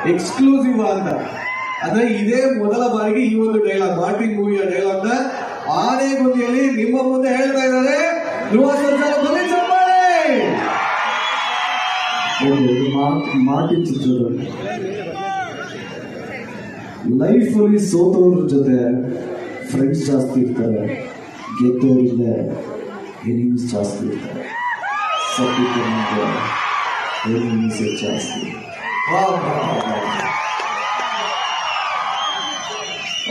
Exclusive ಅಂತ ಅಂದ್ರೆ ಇದೇ ಮೊದಲ ಬಾರಿಗೆ ಈ ಒಂದು ಡೈಲಾಗ್ ಮಾರ್ಟಿನ್ ಮೂವಿಯ ಡೈಲಾಗ್ ನ ಆನೆಗುಂದಿಯಲ್ಲಿ ನಿಮ್ಮ ಮುಂದೆ ಹೇಳ್ತಾ ಇದ್ದಾರೆ. ಮಾರ್ಟಿನ್ ಚಿತ್ರದಲ್ಲಿ ಲೈಫ್ ಅಲ್ಲಿ ಸೋತವ್ರ ಜೊತೆ ಫ್ರೆಂಡ್ಸ್ ಜಾಸ್ತಿ ಇರ್ತಾರೆ, ಗೆದ್ದವ್ರಿಂದ ಎನಿಮೀಸ್ ಜಾಸ್ತಿ ಇರ್ತಾರೆ, ಸತ್ತಿದ್ದ ಎನಿಮೀಸ್ ಜಾಸ್ತಿ.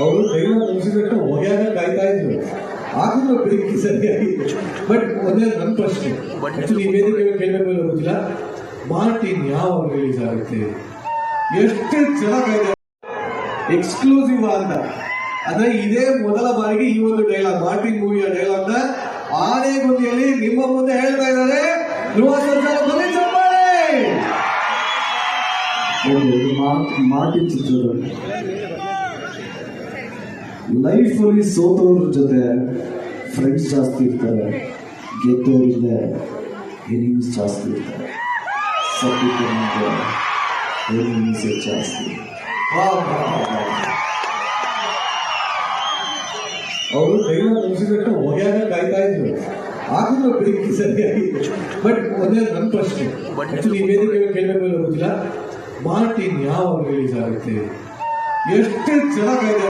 ಅವರು ಡೈಲಾಗ್ ಮುಗಿಸಿಬಿಟ್ಟು ಹೊಗೆಯಾಗ ಕಾಯ್ತಾ ಇದ್ರು, ಆಗಿದ್ರು ಬೆಳಿಗ್ಗೆ ಸರಿಯಾಗಿ. ಬಟ್ ಒಂದೇ ನನ್ನ ಪ್ರಶ್ನೆ, ಆಕ್ಚುಲಿ ಈ ವೇದಿಕೆ ಕೇಳಬೇಕು ಗೊತ್ತಿಲ್ಲ, ಮಾರ್ಟಿನ್ ಯಾವಾಗ ರಿಲೀಸ್ ಆಗುತ್ತೆ, ಎಷ್ಟು ಚೆನ್ನಾಗಿದೆ. ಎಕ್ಸ್ಕ್ಲೂಸಿವ್ ಅಂತ ಅಂದ್ರೆ ಇದೇ ಮೊದಲ ಬಾರಿಗೆ ಈ ಒಂದು ಡೈಲಾಗ್ ಮಾರ್ಟಿನ್ ಮೂವಿಯ ಡೈಲಾಗ್ ನ ಆನೆಗುಂದಿಯಲ್ಲಿ ನಿಮ್ಮ ಮುಂದೆ ಹೇಳ್ತಾ ಇದ್ದಾರೆ. ಮಾರ್ಟಿನ್ ಚಿತ್ರದಲ್ಲಿ ಲೈಫ್ ಅಲ್ಲಿ ಸೋತವ್ರ ಜೊತೆ ಫ್ರೆಂಡ್ಸ್ ಜಾಸ್ತಿ ಇರ್ತಾರೆ, ಗೆದ್ದವ್ರಿಂದ ಎನಿಮೀಸ್ ಜಾಸ್ತಿ ಇರ್ತಾರೆ, ಸತ್ತಿದ್ದ ಎನಿಮೀಸ್ ಜಾಸ್ತಿ. ಅವರು ಡೈಲಾಗ್ ಮುಗಿಸಿಬಿಟ್ಟು ಹೊಗೆಯಾಗ ಕಾಯ್ತಾ ಇದ್ರು, ಆಗಿದ್ರು ಬೆಳಿಗ್ಗೆ ಸರಿಯಾಗಿ. ಬಟ್ ಒಂದೇ ನನ್ನ ಪ್ರಶ್ನೆ, ಆಕ್ಚುಲಿ ಈ ವೇದಿಕೆ ಕೇಳಬೇಕು ಗೊತ್ತಿಲ್ಲ, ಮಾರ್ಟಿನ್ ಯಾವಾಗ ರಿಲೀಸ್ ಆಗುತ್ತೆ, ಎಷ್ಟು ಚೆನ್ನಾಗಿದೆ.